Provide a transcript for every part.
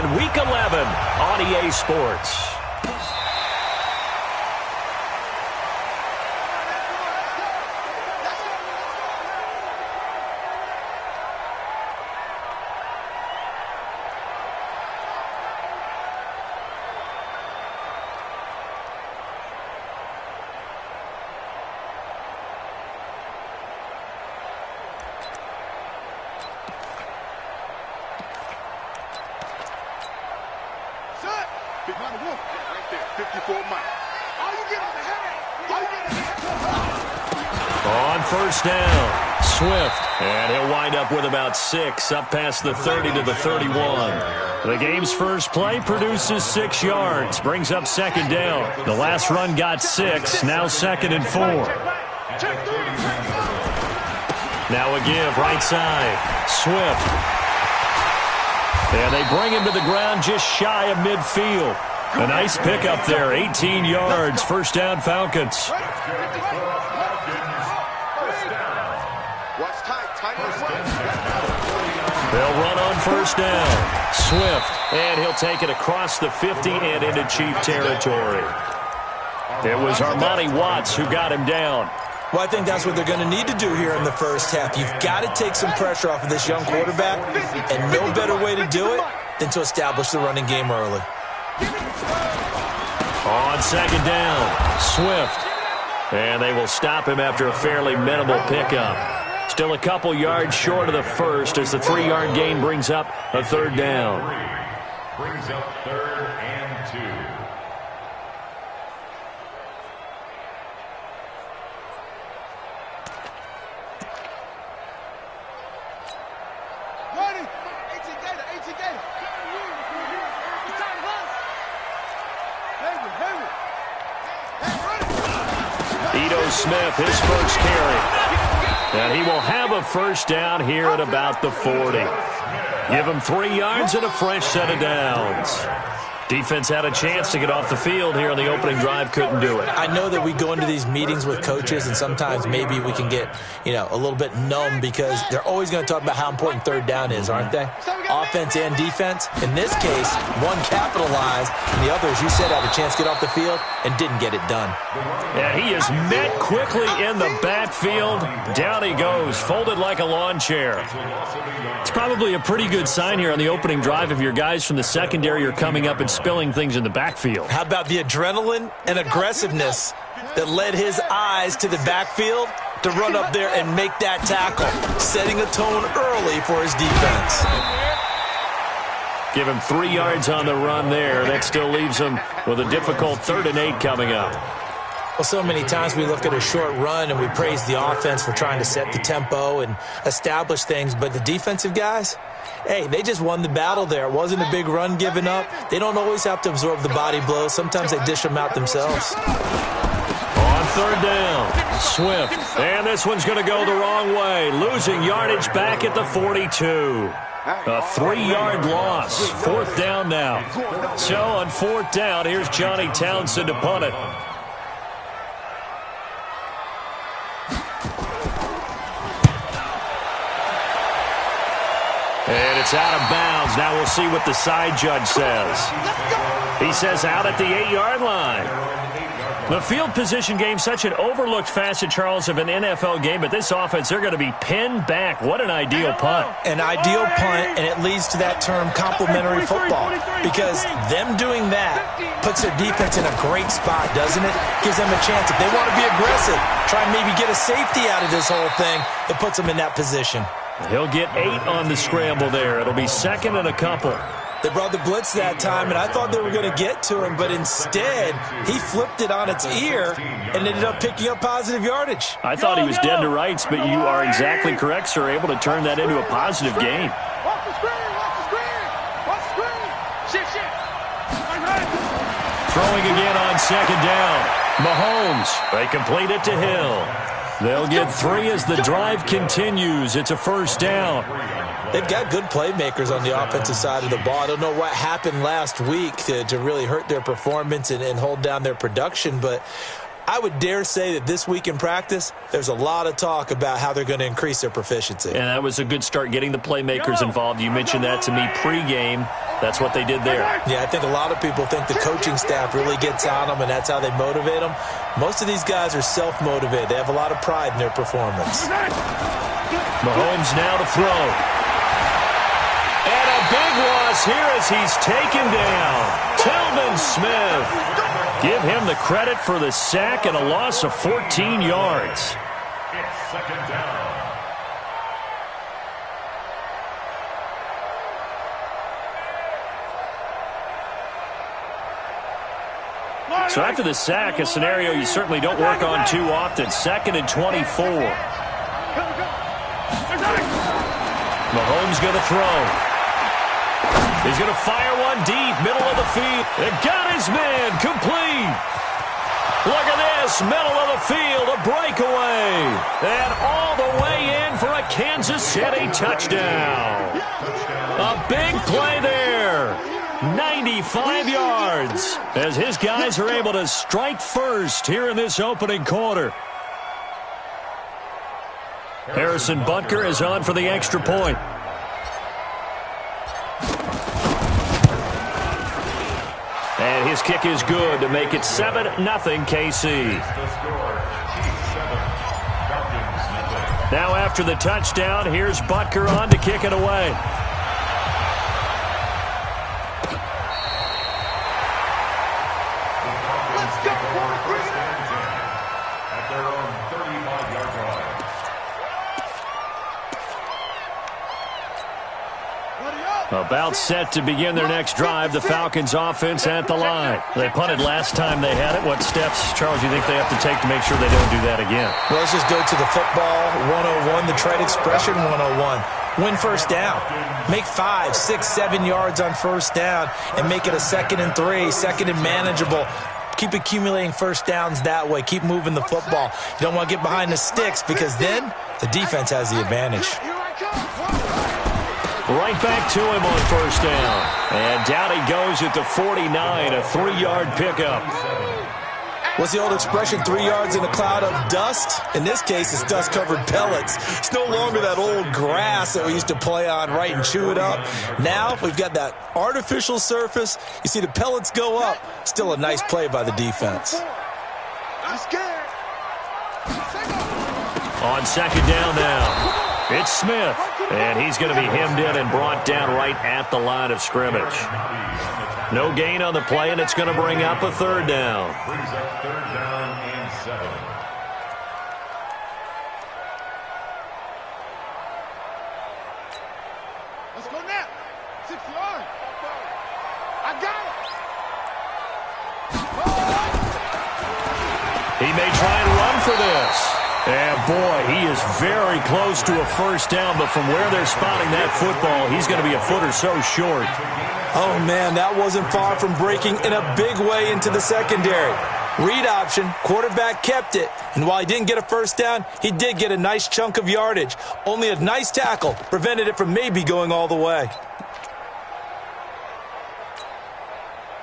on Week 11 on EA Sports. On first down, Swift, and he'll wind up with about 6, up past the 30 to the 31. The game's first play produces 6 yards, brings up second down. The last run got 6, now 2nd and 4. Now a give, right side, Swift. And they bring him to the ground just shy of midfield. A nice pickup there, 18 yards, first down Falcons. They'll run on first down. Swift, and he'll take it across the 50 and into Chief territory. It was Armani Watts who got him down. Well, I think that's what they're going to need to do here in the first half. You've got to take some pressure off of this young quarterback, and no better way to do it than to establish the running game early. On second down, Swift. And they will stop him after a fairly minimal pickup. Still a couple yards short of the first as the 3-yard gain brings up a third down. Brings up 3rd and 2. Smith, his first carry. And he will have a first down here at about the 40. Give him 3 yards and a fresh set of downs. Defense had a chance to get off the field here on the opening drive, couldn't do it. I know that we go into these meetings with coaches, and sometimes maybe we can get, a little bit numb because they're always going to talk about how important third down is, aren't they? Offense and defense. In this case, one capitalized, and the other, as you said, had a chance to get off the field and didn't get it done. And he is met quickly in the backfield. Down he goes, folded like a lawn chair. It's probably a pretty good sign here on the opening drive if your guys from the secondary are coming up and spilling things in the backfield. How about the adrenaline and aggressiveness that led his eyes to the backfield to run up there and make that tackle, setting a tone early for his defense. Give him 3 yards on the run there. That still leaves him with a difficult 3rd and 8 coming up. Well, so many times we look at a short run and we praise the offense for trying to set the tempo and establish things, but the defensive guys, hey, they just won the battle there. It wasn't a big run given up. They don't always have to absorb the body blows. Sometimes they dish them out themselves. On third down, Swift. And this one's going to go the wrong way. Losing yardage back at the 42. A 3-yard loss. 4th down now. So on 4th down, here's Johnny Townsend to punt it. And it's out of bounds. Now we'll see what the side judge says. He says out at the 8-yard line. The field position game, such an overlooked facet, Charles, of an NFL game, but this offense, they're going to be pinned back. What an ideal punt. An ideal punt, and it leads to that term complementary football, because them doing that puts their defense in a great spot, doesn't it? Gives them a chance. If they want to be aggressive, try and maybe get a safety out of this whole thing, it puts them in that position. He'll get 8 on the scramble there. It'll be 2nd and a couple. They brought the blitz that time, and I thought they were going to get to him, but instead, he flipped it on its ear and ended up picking up positive yardage. I thought he was dead to rights, but you are exactly correct, sir, able to turn that into a positive gain. Watch the screen! Watch the screen! Watch the screen! Shit! Throwing again on 2nd down. Mahomes, they complete it to Hill. They'll get 3 as the drive continues. It's a first down. They've got good playmakers on the offensive side of the ball. I don't know what happened last week to really hurt their performance and hold down their production, but I would dare say that this week in practice, there's a lot of talk about how they're going to increase their proficiency. And that was a good start getting the playmakers involved. You mentioned that to me pregame. That's what they did there. Yeah, I think a lot of people think the coaching staff really gets on them, and that's how they motivate them. Most of these guys are self-motivated. They have a lot of pride in their performance. Mahomes now to throw. And a big loss here as he's taken down. Telvin Smith. Give him the credit for the sack and a loss of 14 yards. It's second down. So after the sack, a scenario you certainly don't work on too often. 2nd and 24. Mahomes going to throw. He's going to fire one deep, middle of the field. And got his man, complete. Look at this, middle of the field, a breakaway. And all the way in for a Kansas City touchdown. A big play there. 95 yards as his guys are able to strike first here in this opening quarter. Harrison Butker is on for the extra point. And his kick is good to make it 7-0 KC. Now after the touchdown, here's Butker on to kick it away. About set to begin their next drive, the Falcons offense at the line. They punted last time they had it. What steps, Charles, you think they have to take to make sure they don't do that again? Well, let's just go to the football 101, the trade expression 101. Win first down. Make 5, 6, 7 yards on first down and make it a 2nd and 3, 2nd and manageable. Keep accumulating first downs that way. Keep moving the football. You don't want to get behind the sticks because then the defense has the advantage. Right back to him on first down. And down he goes at the 49, a 3-yard pickup. What's the old expression, 3 yards in a cloud of dust? In this case, it's dust-covered pellets. It's no longer that old grass that we used to play on, right, and chew it up. Now we've got that artificial surface. You see the pellets go up. Still a nice play by the defense. On second down now. It's Smith, and he's going to be hemmed in and brought down right at the line of scrimmage. No gain on the play, and it's going to bring up a 3rd down. Brings up 3rd down and 7. Let's go now. 6 yards. I got it. He may try and run for this. And, boy, he is very close to a first down, but from where they're spotting that football, he's going to be a foot or so short. Oh, man, that wasn't far from breaking in a big way into the secondary. Read option, quarterback kept it, and while he didn't get a first down, he did get a nice chunk of yardage. Only a nice tackle prevented it from maybe going all the way.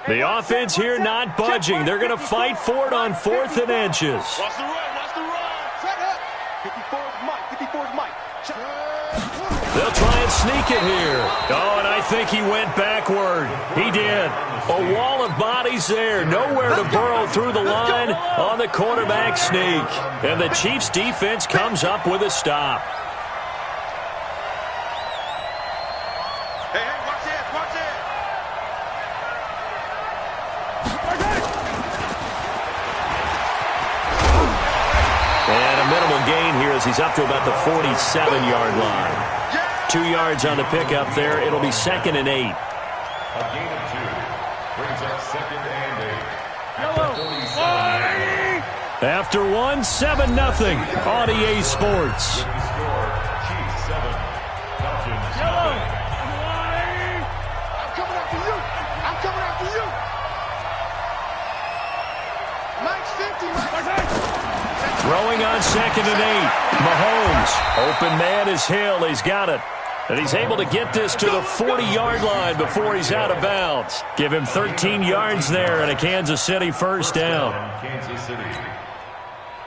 The offense here not budging. They're going to fight for it on 4th and inches. Watch the run. Watch the run. Set up. 54's Mike. 54's Mike. They'll try and sneak it here. Oh, and I think he went backward. He did. A wall of bodies there. Nowhere to burrow through the line on the quarterback sneak. And the Chiefs' defense comes up with a stop. Hey, watch it. Watch it. And a minimal gain here as he's up to about the 47-yard line. 2 yards on the pickup there. It'll be 2nd and 8. A gain of 2 brings up 2nd and 8. After 1, 7-0 on EA Sports. With the score, Chiefs 7, Falcons 0. I'm coming after you. I'm coming after you. Mike's 50. Throwing on 2nd and 8. Mahomes. Open man is Hill. He's got it. And he's able to get this to the 40-yard line before he's out of bounds. Give him 13 yards there and a Kansas City first down. Kansas City.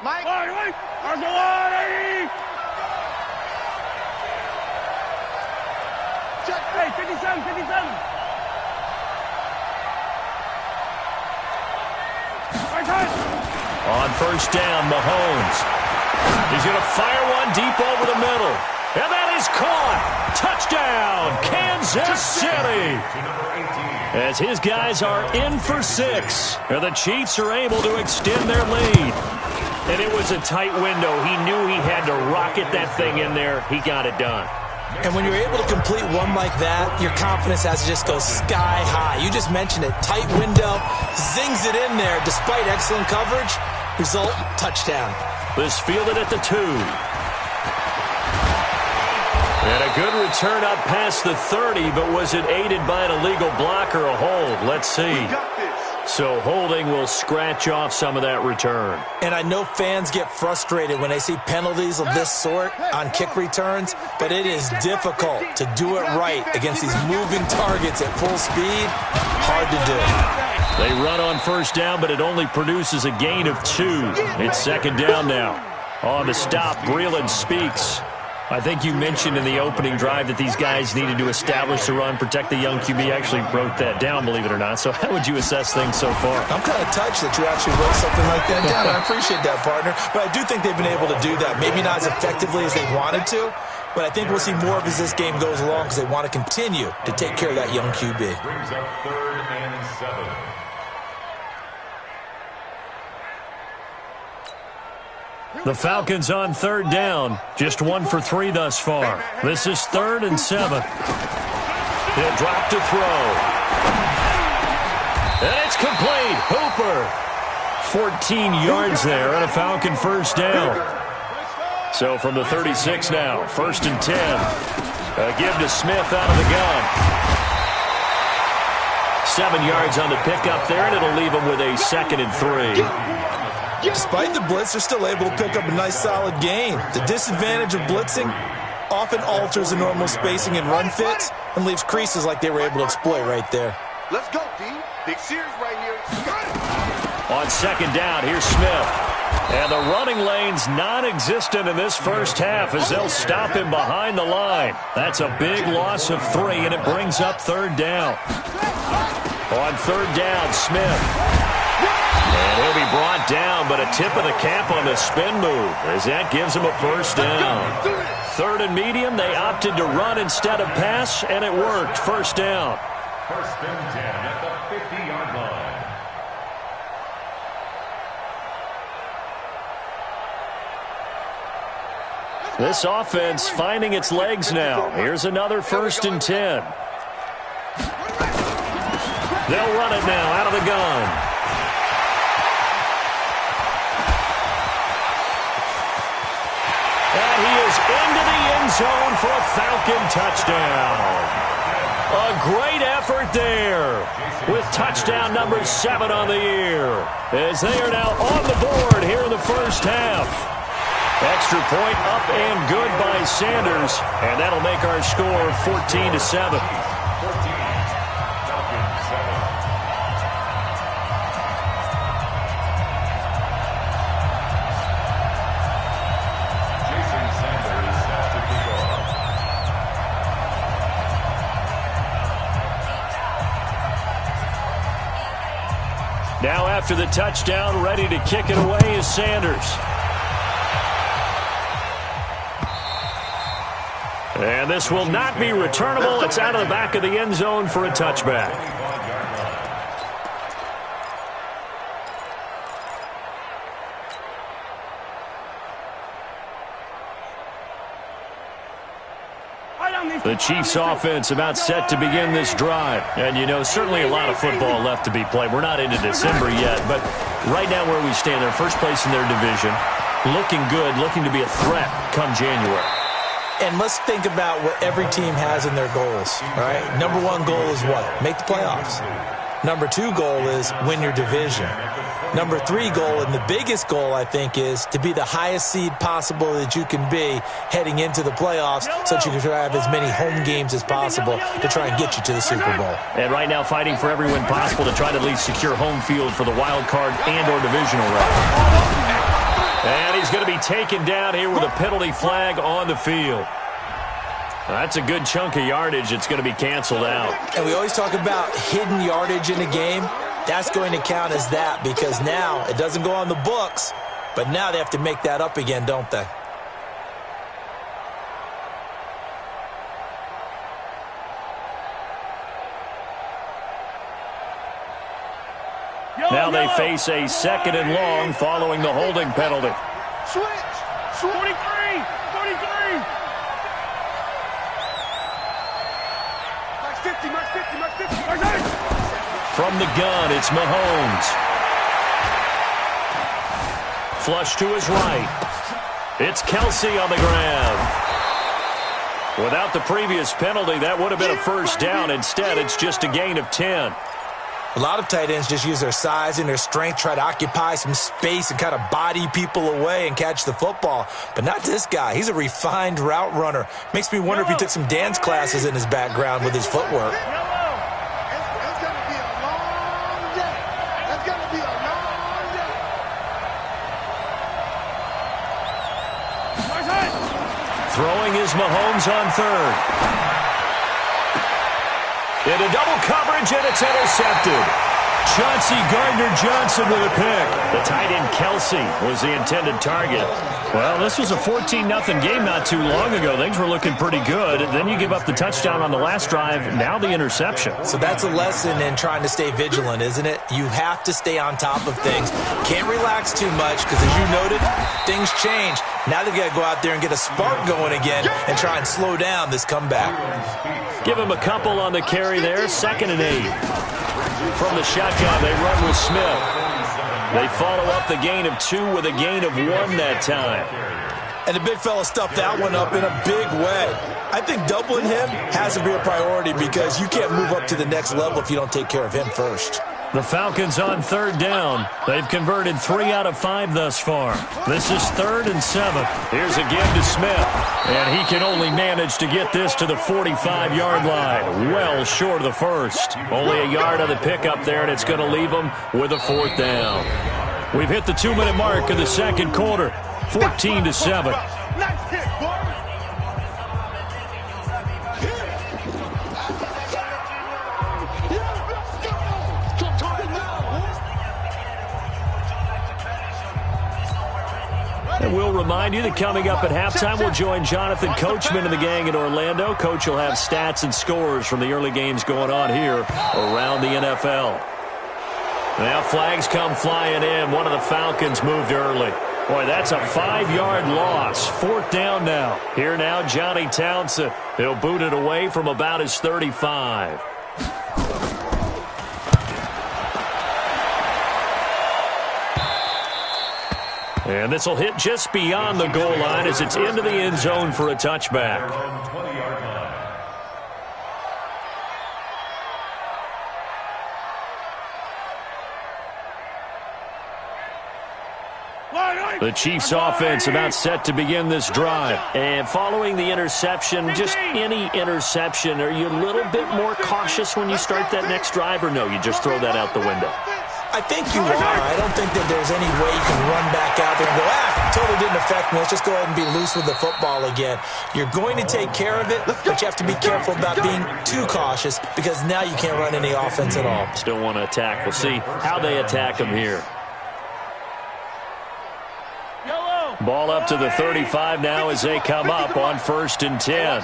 Mike. Check. Hey, 57. On first down, Mahomes. He's going to fire one deep over the middle. And that is caught. Touchdown, Kansas City. As his guys are in for 6. And the Chiefs are able to extend their lead. And it was a tight window. He knew he had to rocket that thing in there. He got it done. And when you're able to complete one like that, your confidence has to just go sky high. You just mentioned it. Tight window, zings it in there despite excellent coverage. Result, touchdown. This fielded at the 2. And a good return up past the 30, but was it aided by an illegal block or a hold? Let's see. So holding will scratch off some of that return. And I know fans get frustrated when they see penalties of this sort on kick returns, but it is difficult to do it right against these moving targets at full speed. Hard to do. They run on first down, but it only produces a gain of 2. It's second down now. On the stop, Breeland speaks. I think you mentioned in the opening drive that these guys needed to establish the run, protect the young QB. Actually wrote that down, believe it or not. So how would you assess things so far? I'm kind of touched that you actually wrote something like that down. I appreciate that, partner. But I do think they've been able to do that. Maybe not as effectively as they wanted to, but I think we'll see more of as this game goes along because they want to continue to take care of that young QB. Brings up 3rd and 7. The Falcons on third down. Just 1 for 3 thus far. This is 3rd and 7. He'll drop to throw. And it's complete. Hooper. 14 yards there on a Falcon first down. So from the 36 now, 1st and 10. A give to Smith out of the gun. 7 yards on the pickup there, and it'll leave him with a 2nd and 3. Despite the blitz, they're still able to pick up a nice solid gain. The disadvantage of blitzing often alters the normal spacing and run fits and leaves creases like they were able to exploit right there. Let's go, D. Big series right here. On second down, here's Smith. And the running lane's non-existent in this first half as they'll stop him behind the line. That's a big loss of 3, and it brings up 3rd down. On 3rd down, Smith. And he'll be brought down, but a tip of the cap on the spin move as that gives him a first down. 3rd and medium, they opted to run instead of pass, and it worked. First down. 1st and 10 at the 50-yard line. This offense finding its legs now. Here's another 1st and 10. They'll run it now out of the gun. And he is into the end zone for a Falcon touchdown. A great effort there with touchdown number 7 on the year as they are now on the board here in the first half. Extra point up and good by Sanders, and that'll make our score 14-7. Now after the touchdown, ready to kick it away is Sanders. And this will not be returnable. It's out of the back of the end zone for a touchback. The Chiefs offense about set to begin this drive. And, you know, certainly a lot of football left to be played. We're not into December yet, but right now where we stand, they're first place in their division. Looking good, looking to be a threat come January. And let's think about what every team has in their goals, all right? Number 1 goal is what? Make the playoffs. Number 2 goal is win your division. Number 3 goal, and the biggest goal, I think, is to be the highest seed possible that you can be heading into the playoffs so that you can have as many home games as possible to try and get you to the Super Bowl. And right now fighting for every win possible to try to at least secure home field for the wild card and or divisional round. And he's going to be taken down here with a penalty flag on the field. That's a good chunk of yardage. It's going to be canceled out. And we always talk about hidden yardage in a game. that's going to count as that because now it doesn't go on the books, but now they have to make that up again, don't they? Now they face a 2nd and long following the holding penalty. Switch. 43. 43. Max 50. Max 50. Max 50. Max 50. From the gun, it's Mahomes. Flush to his right. It's Kelsey on the ground. Without the previous penalty, that would have been a first down. Instead, it's just a gain of 10. A lot of tight ends just use their size and their strength, try to occupy some space and kind of body people away and catch the football. But not this guy. He's a refined route runner. Makes me wonder if he took some dance classes in his background with his footwork. It's going to be a long day. It's going to be a long day. Throwing is Mahomes on 3rd. Into double coverage, and it's intercepted. Chauncey Gardner-Johnson with a pick. The tight end Kelsey was the intended target. Well, this was a 14-0 game not too long ago. Things were looking pretty good. Then you give up the touchdown on the last drive. Now the interception. So that's a lesson in trying to stay vigilant, isn't it? You have to stay on top of things. Can't relax too much because, as you noted, things change. Now they've got to go out there and get a spark going again and try and slow down this comeback. Give him a couple on the carry there. 2nd and 8. From the shotgun, they run with Smith. They follow up the gain of 2 with a gain of 1 that time. And the big fella stuffed that one up in a big way. I think doubling him has to be a priority because you can't move up to the next level if you don't take care of him first. The Falcons on 3rd down. They've converted 3 out of 5 thus far. This is 3rd and 7. Here's a give to Smith. And he can only manage to get this to the 45-yard line. Well short of the first. Only a yard on the pickup there, and it's going to leave them with a 4th down. We've hit the 2-minute mark of the 2nd quarter. 14-7. Nice hit, boy. And we'll remind you that coming up at halftime, we'll join Jonathan Coachman and the gang in Orlando. Coach will have stats and scores from the early games going on here around the NFL. Now flags come flying in. One of the Falcons moved early. Boy, that's a 5-yard loss. 4th down now. Here now, Johnny Townsend. He'll boot it away from about his 35. And this will hit just beyond the goal line as it's into the end zone for a touchback. The Chiefs offense about set to begin this drive. And following the interception, just any interception, are you a little bit more cautious when you start that next drive, or no, you just throw that out the window? I think you are. I don't think that there's any way you can run back out there and go, totally didn't affect me. Let's just go ahead and be loose with the football again. You're going to take care of it, but you have to be careful about being too cautious because now you can't run any offense at all. Still want to attack. We'll see how they attack them here. Ball up to the 35 now as they come up on 1st and 10.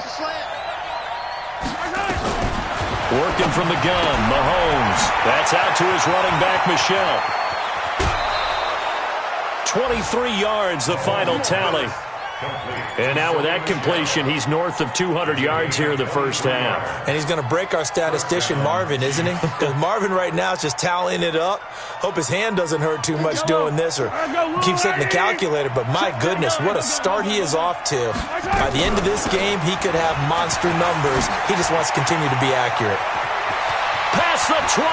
Working from the gun, Mahomes. That's out to his running back, Michel. 23 yards, the final tally. And now with that completion, he's north of 200 yards here in the first half. And he's going to break our statistician, Marvin, isn't he? Because Marvin right now is just tallying it up. Hope his hand doesn't hurt too much doing this or keeps hitting the calculator. But my goodness, what a start he is off to. By the end of this game, he could have monster numbers. He just wants to continue to be accurate. Past the 20.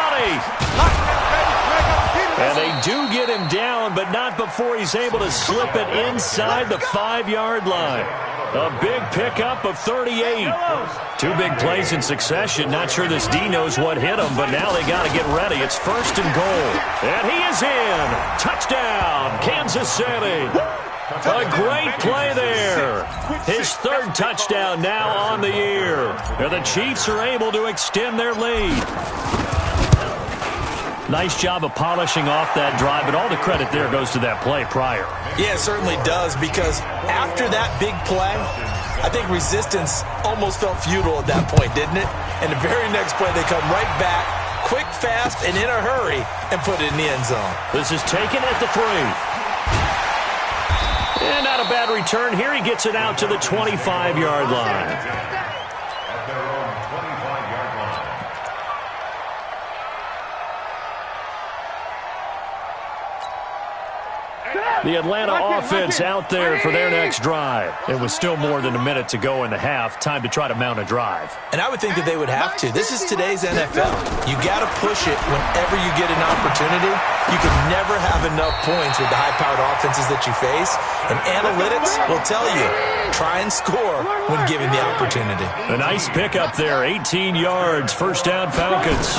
And they do get him down, but not before he's able to slip it inside the 5-yard line. A big pickup of 38. 2 big plays in succession. Not sure this D knows what hit him, but now they got to get ready. It's 1st and goal. And he is in. Touchdown, Kansas City. A great play there. His 3rd touchdown now on the year. And the Chiefs are able to extend their lead. Nice job of polishing off that drive, but all the credit there goes to that play prior. Yeah, it certainly does, because after that big play, I think resistance almost felt futile at that point, didn't it? And the very next play, they come right back, quick, fast, and in a hurry, and put it in the end zone. This is taken at the 3. And not a bad return here. He gets it out to the 25-yard line. At their own 25-yard line. The Atlanta offense out there for their next drive. It was still more than a minute to go in the half. Time to try to mount a drive. And I would think that they would have to. This is today's NFL. You got to push it whenever you get an opportunity. You can never have enough points with the high-powered offenses that you face. And analytics will tell you, try and score when given the opportunity. A nice pickup there, 18 yards, first down Falcons.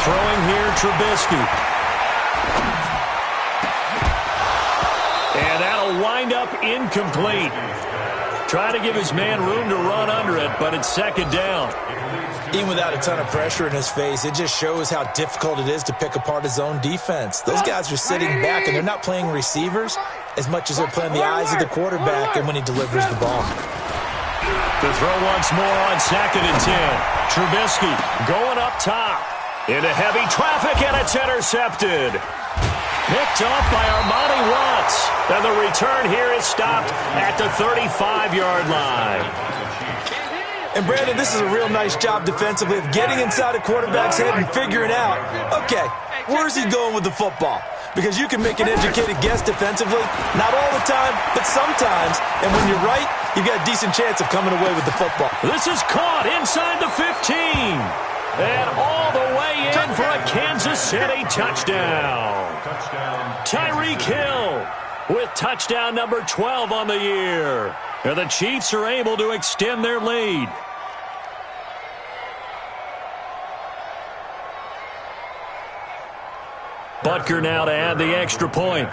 Throwing here, Trubisky. And that'll wind up incomplete. Trying to give his man room to run under it, but it's second down. Even without a ton of pressure in his face, it just shows how difficult it is to pick apart his own defense. Those guys are sitting back, and they're not playing receivers as much as they're playing the eyes of the quarterback and when he delivers the ball. To throw once more on 2nd and 10. Trubisky going up top. Into heavy traffic, and it's intercepted. Picked off by Armani Watts. And the return here is stopped at the 35-yard line. And, Brandon, this is a real nice job defensively of getting inside a quarterback's head and figuring out, okay, where's he going with the football? Because you can make an educated guess defensively, not all the time, but sometimes. And when you're right, you've got a decent chance of coming away with the football. This is caught inside the 15. And all the way in for a Kansas City touchdown. Tyreek Hill with touchdown number 12 on the year. And the Chiefs are able to extend their lead. Butker now to add the extra point.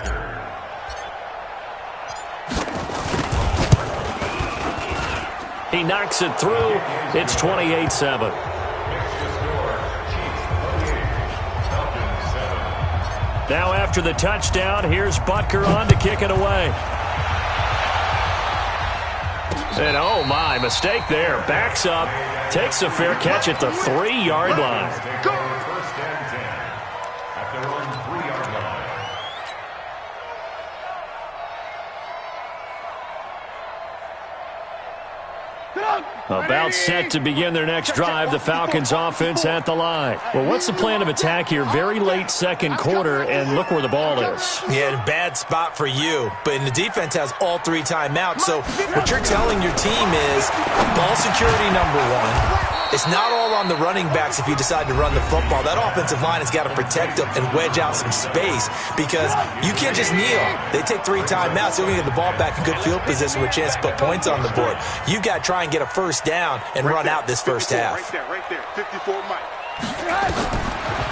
He knocks it through. It's 28-7. Now after the touchdown, here's Butker on to kick it away. And oh my, mistake there. Backs up, takes a fair catch at the 3-yard line. First and 10 at their own 3-yard line. About set to begin their next drive, the Falcons offense at the line. Well, what's the plan of attack here? Very late second quarter, and look where the ball is. Yeah, bad spot for you. But the defense has all 3 timeouts. So what you're telling your team is ball security number 1. It's not all on the running backs if you decide to run the football. That offensive line has got to protect them and wedge out some space because you can't just kneel. They take 3 timeouts. They're going to get the ball back in good field position with a chance to put points on the board. You got to try and get a first down and run out this first half. Right there, 54 Mike.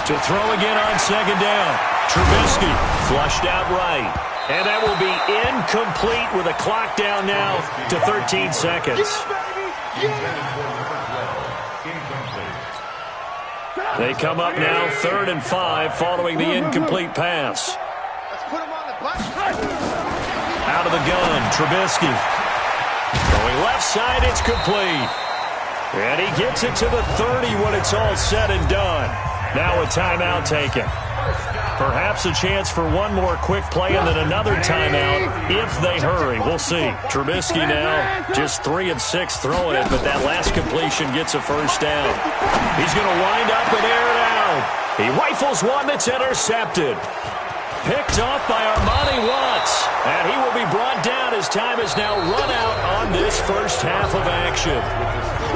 To throw again on second down. Trubisky flushed out right. And that will be incomplete with a clock down now to 13 seconds. They come up now 3rd and 5 following the incomplete pass. Out of the gun, Trubisky. Going left side, it's complete. And he gets it to the 30 when it's all said and done. Now a timeout taken. Perhaps a chance for one more quick play and then another timeout if they hurry. We'll see. Trubisky now just 3 of 6 throwing it, but that last completion gets a first down. He's going to wind up and air it out. He rifles one that's intercepted. Picked off by Armani Watts. And he will be brought down as time is now run out on this first half of action.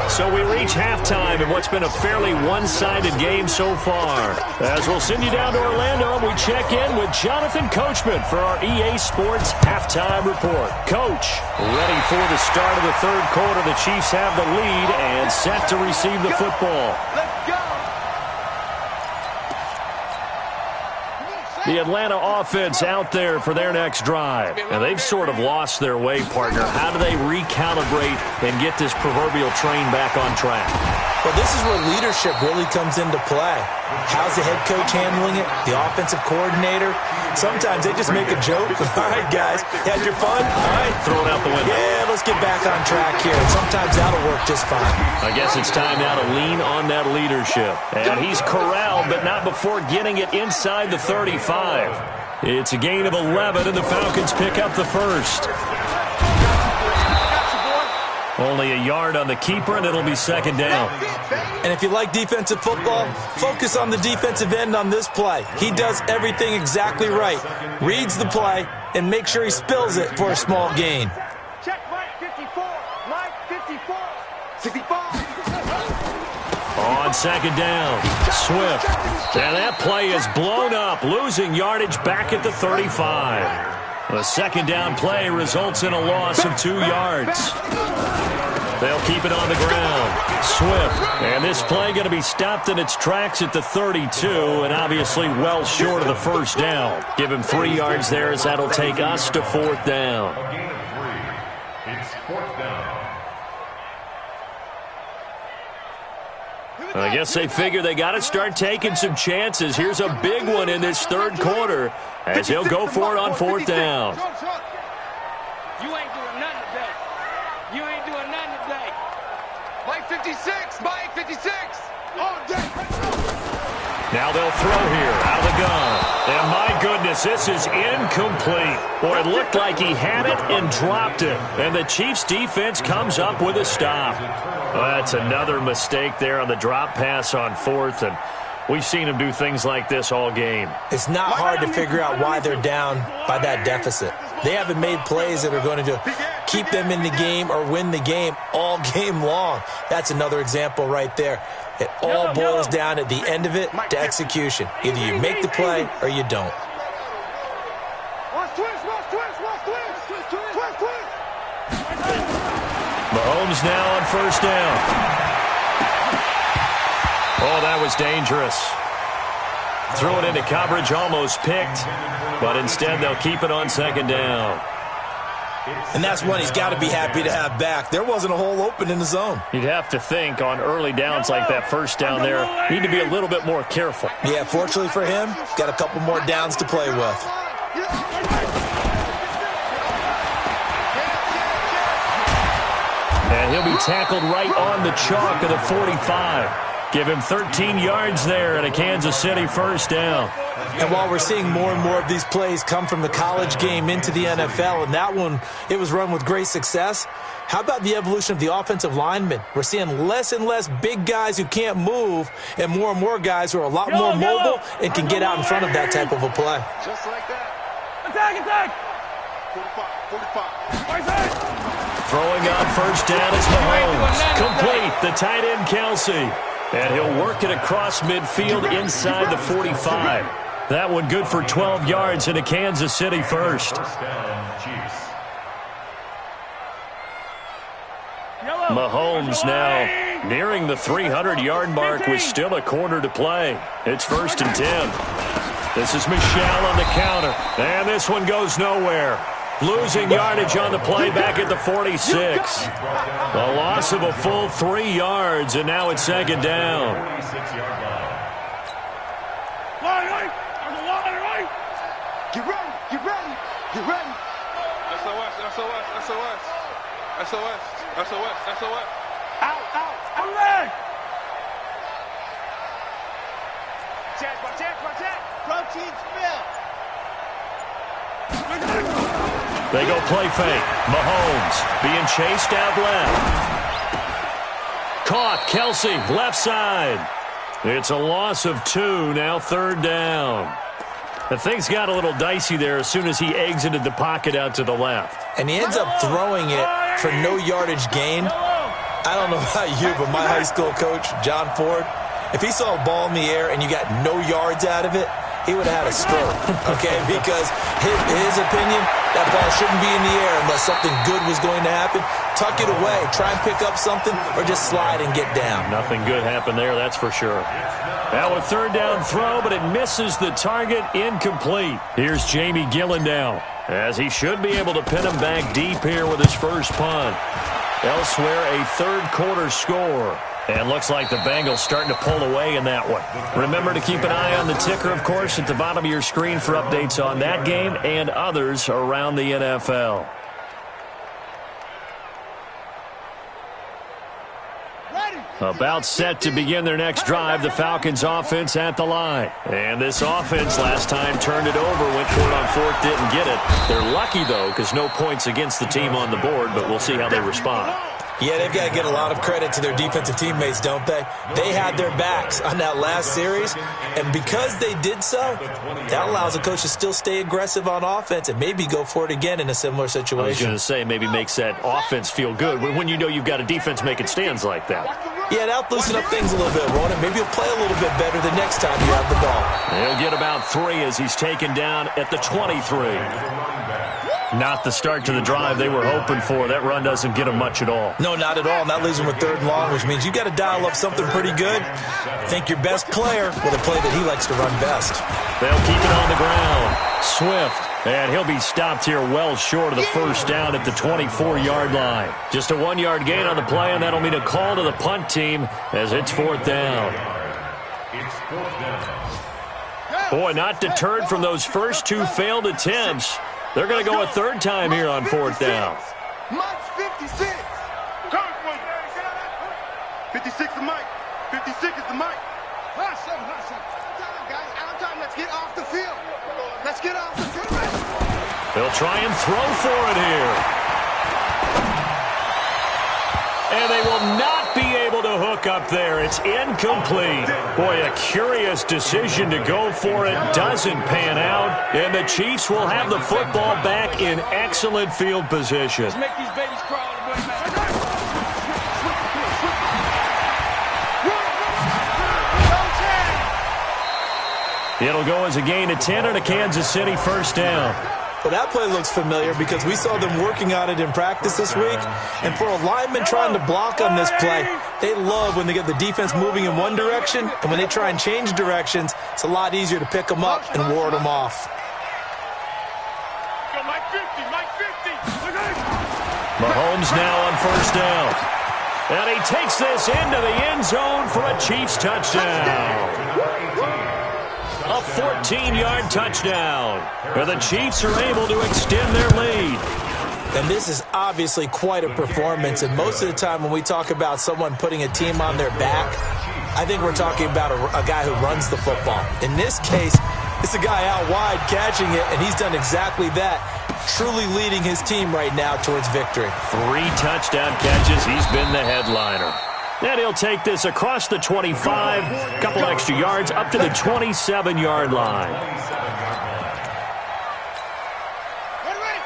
So we reach halftime in what's been a fairly one-sided game so far. As we'll send you down to Orlando, we check in with Jonathan Coachman for our EA Sports Halftime Report. Coach, ready for the start of the third quarter. The Chiefs have the lead and set to receive the football. Let's go. The Atlanta offense out there for their next drive. And they've sort of lost their way, partner. How do they recalibrate and get this proverbial train back on track? Well, this is where leadership really comes into play. How's the head coach handling it? The offensive coordinator? Sometimes they just make a joke. All right, guys, you had your fun? All right. Throw it out the window. Yeah, let's get back on track here. Sometimes that'll work just fine. I guess it's time now to lean on that leadership. And he's corralled, but not before getting it inside the 35. It's a gain of 11, and the Falcons pick up the first. Only a yard on the keeper, and it'll be second down. And if you like defensive football, focus on the defensive end on this play. He does everything exactly right. Reads the play and make sure he spills it for a small gain. Check Mike 54. Mike 54. 65. On second down, Swift. And that play is blown up, losing yardage back at the 35. The second down play results in a loss of 2 yards. They'll keep it on the ground. Swift. And this play going to be stopped in its tracks at the 32, and obviously well short of the first down. Give him 3 yards there, as that'll take us to fourth down. A gain of 3. It's fourth down. I guess they figure they got to start taking some chances. Here's a big one in this third quarter as he'll go for it on fourth down. You ain't doing nothing today. You ain't doing nothing today. Mike 56. Mike 56. All day. Now they'll throw here out of the gun. And my goodness, this is incomplete. Boy, it looked like he had it and dropped it. And the Chiefs defense comes up with a stop. Well, that's another mistake there on the drop pass on fourth. And we've seen him do things like this all game. It's not hard to figure out why they're down by that deficit. They haven't made plays that are going to keep them in the game or win the game all game long. That's another example right there. It all boils down at the end of it to execution. Either you make the play or you don't. Mahomes now on first down. Oh, that was dangerous. Threw it into coverage, almost picked, but instead they'll keep it on second down. And that's one he's got to be happy to have back. There wasn't a hole open in the zone. You'd have to think on early downs like that first down there, need to be a little bit more careful. Yeah, fortunately for him, got a couple more downs to play with. And he'll be tackled right on the chalk of the 45. Give him 13 yards there and a Kansas City first down. And while we're seeing more and more of these plays come from the college game into the NFL, and that one, it was run with great success, how about the evolution of the offensive linemen? We're seeing less and less big guys who can't move and more guys who are a lot more mobile and can get out in front of that type of a play. Just like that. Attack! 45. Throwing on first down is Mahomes. Complete, the tight end Kelsey. And he'll work it across midfield inside the 45. That one good for 12 yards into Kansas City first. Mahomes now nearing the 300-yard mark with still a quarter to play. It's 1st and 10. This is Michelle on the counter. And this one goes nowhere. Losing yardage on the play back at the 46. A loss of a full 3 yards, and now it's second down. Get ready. SOS. Out. Check. Protein spill. They go play fake. Mahomes being chased out left. Caught. Kelsey, left side. It's a loss of 2, now third down. The things got a little dicey there as soon as he exited the pocket out to the left. And he ends up throwing it for no yardage gain. I don't know about you, but my high school coach, John Ford, if he saw a ball in the air and you got no yards out of it, he would have had a stroke, okay? Because his opinion, that ball shouldn't be in the air unless something good was going to happen. Tuck it away. Try and pick up something or just slide and get down. Nothing good happened there, that's for sure. Now a third down throw, but it misses the target, incomplete. Here's Jamie Gillen now, as he should be able to pin him back deep here with his first punt. Elsewhere, a third quarter score. And looks like the Bengals starting to pull away in that one. Remember to keep an eye on the ticker, of course, at the bottom of your screen for updates on that game and others around the NFL. About set to begin their next drive, the Falcons offense at the line. And this offense last time turned it over, went for it on fourth, didn't get it. They're lucky, though, because no points against the team on the board, but we'll see how they respond. Yeah, they've got to get a lot of credit to their defensive teammates, don't they? They had their backs on that last series, and because they did so, that allows the coach to still stay aggressive on offense and maybe go for it again in a similar situation. I was going to say, maybe makes that offense feel good when you know you've got a defense making stands like that. Yeah, that'll loosen up things a little bit, won't it? Maybe he'll play a little bit better the next time you have the ball. He'll get about 3 as he's taken down at the 23. Not the start to the drive they were hoping for. That run doesn't get them much at all. No, not at all. And that leaves them with 3rd and long, which means you got to dial up something pretty good. Think your best player with a play that he likes to run best. They'll keep it on the ground. Swift, and he'll be stopped here well short of the first down at the 24-yard line. Just a 1-yard gain on the play, and that'll mean a call to the punt team as it's 4th down. Boy, not deterred from those first 2 failed attempts. They're going to go a 3rd time here on 4th down. Mike's 56. 56 is Mike. 56 is the Mike. Hustle. Guys, out of time. Let's get off the field. Let's get off the field. They'll try and throw for it here. And they will not be able to hook up there. It's incomplete. Boy, a curious decision to go for it. Doesn't pan out. And the Chiefs will have the football back in excellent field position. Let's make these babies crawl. It'll go as a gain of 10 on a Kansas City first down. Well, that play looks familiar because we saw them working on it in practice this week. And for a lineman trying to block on this play, they love when they get the defense moving in one direction. And when they try and change directions, it's a lot easier to pick them up and ward them off. Go, Mike 50, Mike 50. Mahomes now on first down. And he takes this into the end zone for a Chiefs touchdown. A 14-yard touchdown. And the Chiefs are able to extend their lead. And this is obviously quite a performance. And most of the time when we talk about someone putting a team on their back, I think we're talking about a guy who runs the football. In this case, it's a guy out wide catching it, and he's done exactly that, truly leading his team right now towards victory. 3 touchdown catches. He's been the headliner. And he'll take this across the 25, a couple extra yards, up to the 27-yard line.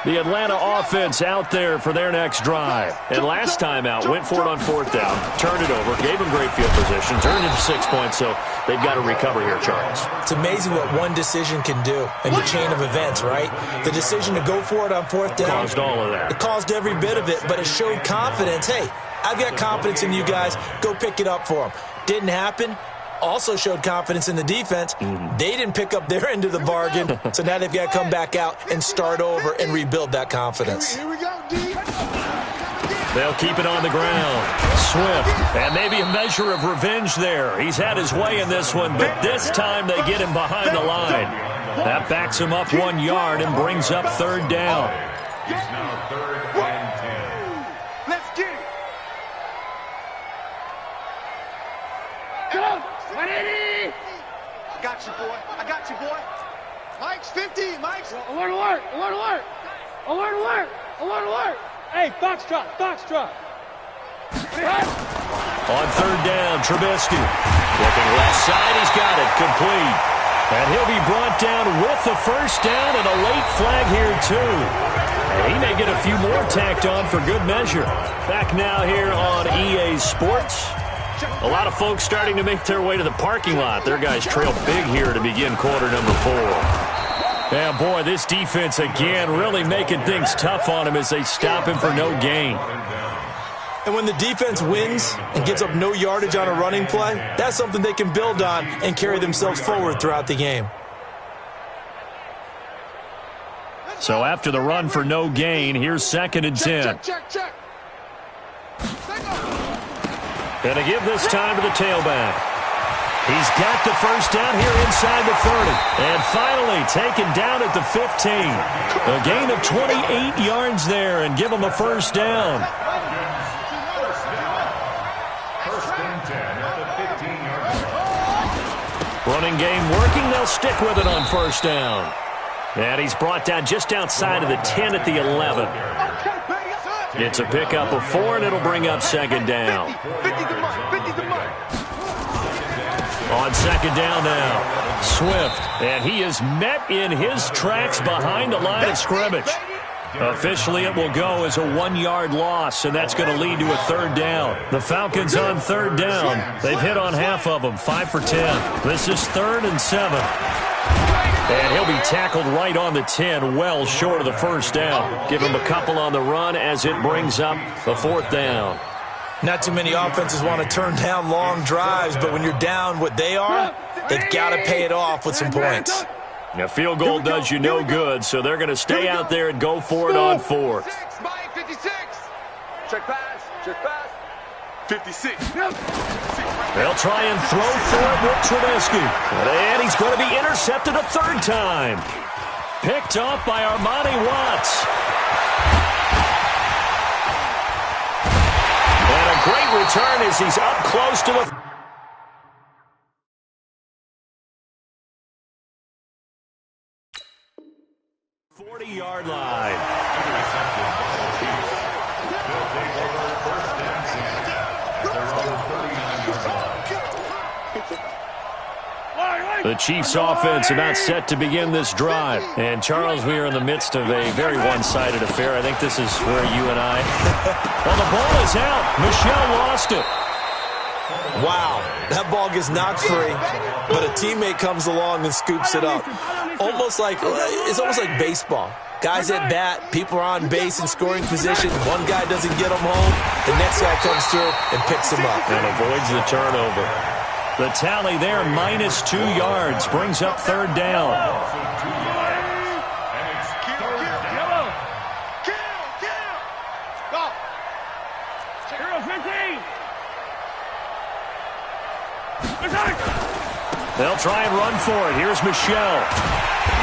The Atlanta offense out there for their next drive. And last time out, went for it on 4th down, turned it over, gave them great field position, turned it to 6 points, so they've got to recover here, Charles. It's amazing what one decision can do in the chain of events, right? The decision to go for it on 4th down. Caused all of that. It caused every bit of it, but it showed confidence. Hey, I've got confidence in you guys. Go pick it up for them. Didn't happen. Also showed confidence in the defense. They didn't pick up their end of the bargain, so now they've got to come back out and start over and rebuild that confidence. Here we go, D. They'll keep it on the ground. Swift, and maybe a measure of revenge there. He's had his way in this one, but this time they get him behind the line. That backs him up 1 yard and brings up 3rd down. It's now 3rd and 10. Let's get it. Go. 180. I got you, boy. I got you, boy. Mike's 50. Mike's. Alert, alert, alert, alert. Alert, alert, alert, alert. Hey, Foxtrot, Foxtrot. On 3rd down, Trubisky. Looking left side, he's got it, complete. And he'll be brought down with the first down and a late flag here, too. And he may get a few more tacked on for good measure. Back now here on EA Sports. A lot of folks starting to make their way to the parking lot. Their guys trail big here to begin quarter number 4. Yeah, boy, this defense again really making things tough on him as they stop him for no gain. And when the defense wins and gives up no yardage on a running play, that's something they can build on and carry themselves forward throughout the game. So after the run for no gain, here's 2nd and 10. Check. Going to give this time to the tailback. He's got the first down here inside the 30. And finally taken down at the 15. A gain of 28 yards there and give him a first down. Running game working. They'll stick with it on first down. And he's brought down just outside of the 10 at the 11. It's a pickup of 4, and it'll bring up second down. On second down now, Swift, and he is met in his tracks behind the line of scrimmage. Officially, it will go as a 1-yard loss, and that's going to lead to a third down. The Falcons on third down. They've hit on half of them, 5 for 10. This is 3rd and 7. And he'll be tackled right on the 10, well short of the first down. Give him a couple on the run as it brings up the 4th down. Not too many offenses want to turn down long drives, but when you're down what they are, they've got to pay it off with some points. A field goal does you no good, so they're going to stay out there and go for it on 4th. 56. Check pass. Check pass. 56. They'll try and throw for it with Trubisky. And he's going to be intercepted a 3rd time. Picked off by Armani Watts. And a great return as he's up close to the 40-yard line. The Chiefs offense about set to begin this drive. And, Charles, we are in the midst of a very one-sided affair. I think this is where you and I... Well, the ball is out. Michel lost it. Wow, that ball gets knocked free, but a teammate comes along and scoops it up. It's almost like baseball. Guys at bat, people are on base in scoring position. One guy doesn't get them home. The next guy comes through and picks him up. And avoids the turnover. The tally there, -2 yards, brings up 3rd down. They'll try and run for it. Here's Michel.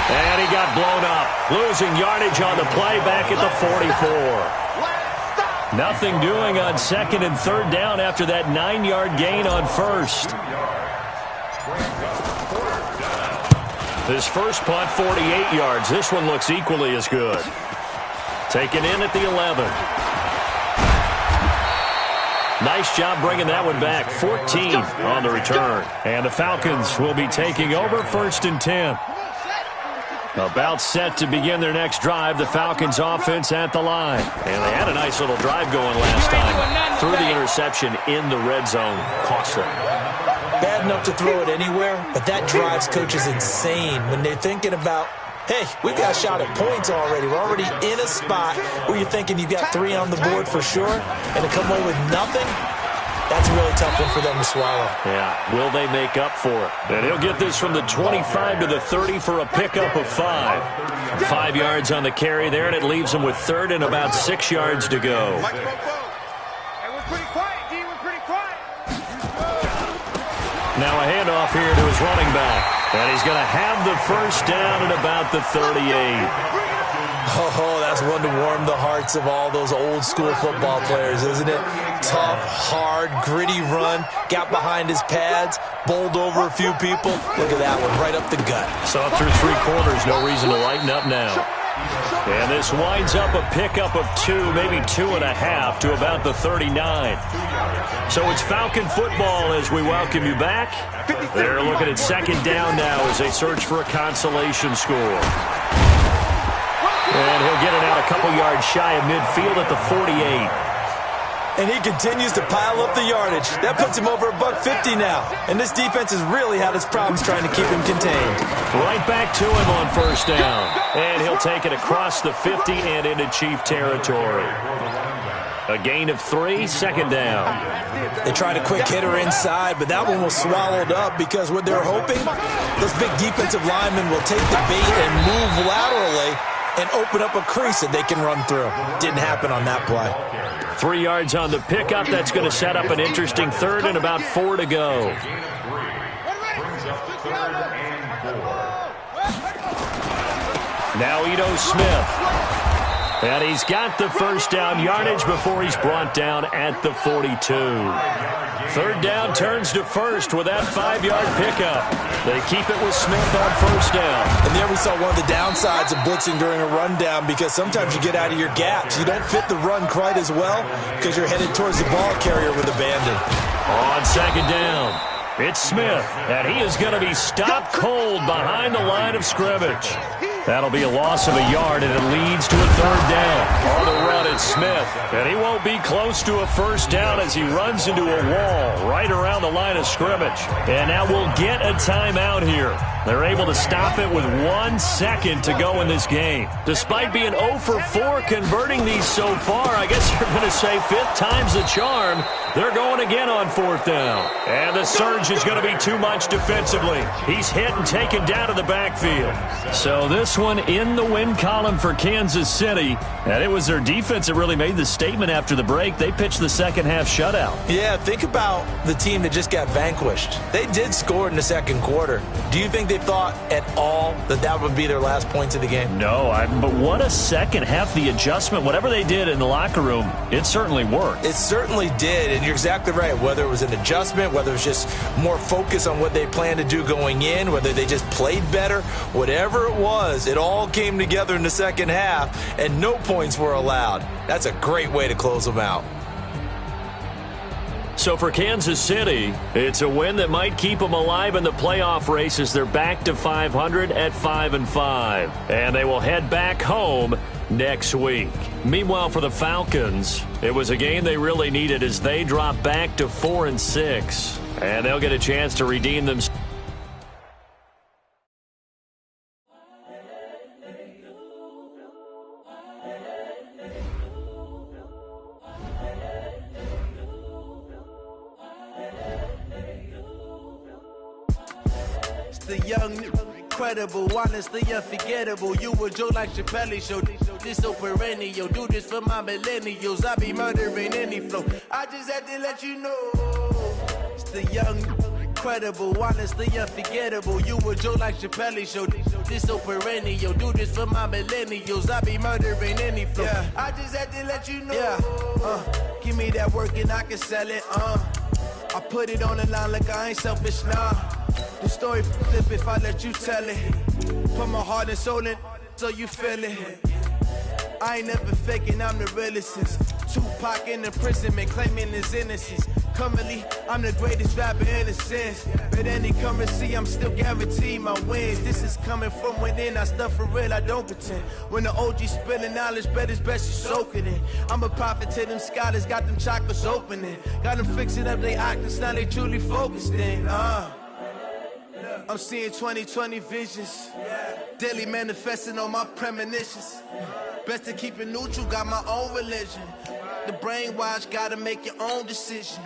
And he got blown up. Losing yardage on the play back at the 44. Nothing doing on 2nd and 3rd down after that 9-yard gain on 1st. His first punt, 48 yards. This one looks equally as good. Taken in at the 11. Nice job bringing that one back. 14 on the return. And the Falcons will be taking over 1st and 10. About set to begin their next drive. The Falcons offense at the line. And they had a nice little drive going last time. Threw the interception in the red zone. Costly. Bad enough to throw it anywhere, but that drives coaches insane when they're thinking about, hey, we've got a shot at points already. We're already in a spot where you're thinking you've got 3 on the board for sure, and to come away with nothing, that's a really tough one for them to swallow. Yeah, will they make up for it? And he'll get this from the 25 to the 30 for a pickup of 5. 5 yards on the carry there, and it leaves him with 3rd and about 6 yards to go. Now a handoff here to his running back. And he's going to have the first down at about the 38. Oh, that's one to warm the hearts of all those old school football players, isn't it? Tough, hard, gritty run. Got behind his pads, bowled over a few people. Look at that one, right up the gut. So through 3 quarters, no reason to lighten up now. And this winds up a pickup of 2, maybe 2.5 to about the 39. So it's Falcon football as we welcome you back. They're looking at 2nd down now as they search for a consolation score. And he'll get it out a couple yards shy of midfield at the 48. And he continues to pile up the yardage. That puts him over $150 now. And this defense has really had its problems trying to keep him contained. Right back to him on first down. And he'll take it across the 50 and into Chief territory. A gain of 3, 2nd down. They tried a quick hitter inside, but that one was swallowed up because what they're hoping, those big defensive linemen will take the bait and move laterally and open up a crease that they can run through. Didn't happen on that play. 3 yards on the pickup. That's going to set up an interesting third and about 4 to go. Now Ito Smith. And he's got the first down yardage before he's brought down at the 42. Third down turns to first with that 5-yard pickup. They keep it with Smith on first down. And there we saw one of the downsides of blitzing during a rundown, because sometimes you get out of your gaps. You don't fit the run quite as well because you're headed towards the ball carrier with abandon. On second down, it's Smith, and he is going to be stopped cold behind the line of scrimmage. That'll be a loss of a yard, and it leads to a third down. On the run, it's Smith, and he won't be close to a first down as he runs into a wall right around the line of scrimmage. And now we'll get a timeout here. They're able to stop it with 1 second to go in this game. Despite being 0 for 4 converting these so far, I guess you're going to say 5th time's the charm. They're going again on 4th down. And the surge is going to be too much defensively. He's hit and taken down to the backfield. So this one in the win column for Kansas City. And it was their defense that really made the statement after the break. They pitched the second half shutout. Yeah, think about the team that just got vanquished. They did score in the second quarter. Do you think they thought at all that that would be their last points of the game? No, but what a second half. The adjustment, whatever they did in the locker room, it certainly worked. It certainly did, and you're exactly right. Whether it was an adjustment, whether it was just more focus on what they planned to do going in, whether they just played better, whatever it was, it all came together in the second half, and no points were allowed. That's a great way to close them out. So for Kansas City, it's a win that might keep them alive in the playoff race as they're back to 500 at 5-5. And they will head back home next week. Meanwhile, for the Falcons, it was a game they really needed as they drop back to 4-6. And they'll get a chance to redeem themselves. The young, incredible, honestly unforgettable. You a joke like Chappelle show. This so perennial. Do this for my millennials. I be murdering any flow. I just had to let you know. It's the young, incredible, honestly unforgettable. You a joke like Chappelle show. This so perennial. Do this for my millennials. I be murdering any flow. Yeah. I just had to let you know. Yeah. Give me that work and I can sell it. I put it on the line like I ain't selfish, nah. The story flip if I let you tell it. Put my heart and soul in so you feel it. I ain't never faking, I'm the realest since Tupac in imprisonment, claiming his innocence. Currently, I'm the greatest rapper in a sense. But any currency, I'm still guaranteed my wins. This is coming from within, I stuff for real, I don't pretend. When the OG spilling knowledge, bet it's best you soak it in. I'm a prophet to them scholars, got them chakras opening. Got them fixing up they octaves, now they truly focused in. I'm seeing 2020 visions. Daily manifesting on my premonitions. Best to keep it neutral, got my own religion. The brainwash, gotta make your own decision.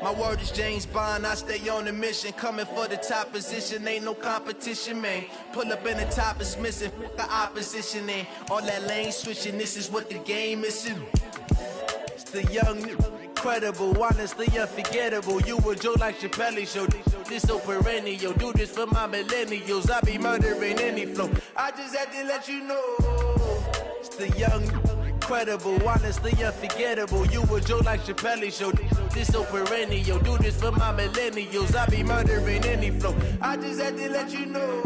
My word is James Bond, I stay on a mission. Coming for the top position, ain't no competition, man. Pull up in the top is missing, fuck the opposition, and all that lane switching, this is what the game is. It's the young, incredible, honestly unforgettable. You a joke like Chappelle show. This so perennial. Do this for my millennials. I be murdering any flow. I just had to let you know. It's the young, incredible, honestly unforgettable. You a joke like Chappelle show. This so perennial. Do this for my millennials. I be murdering any flow. I just had to let you know.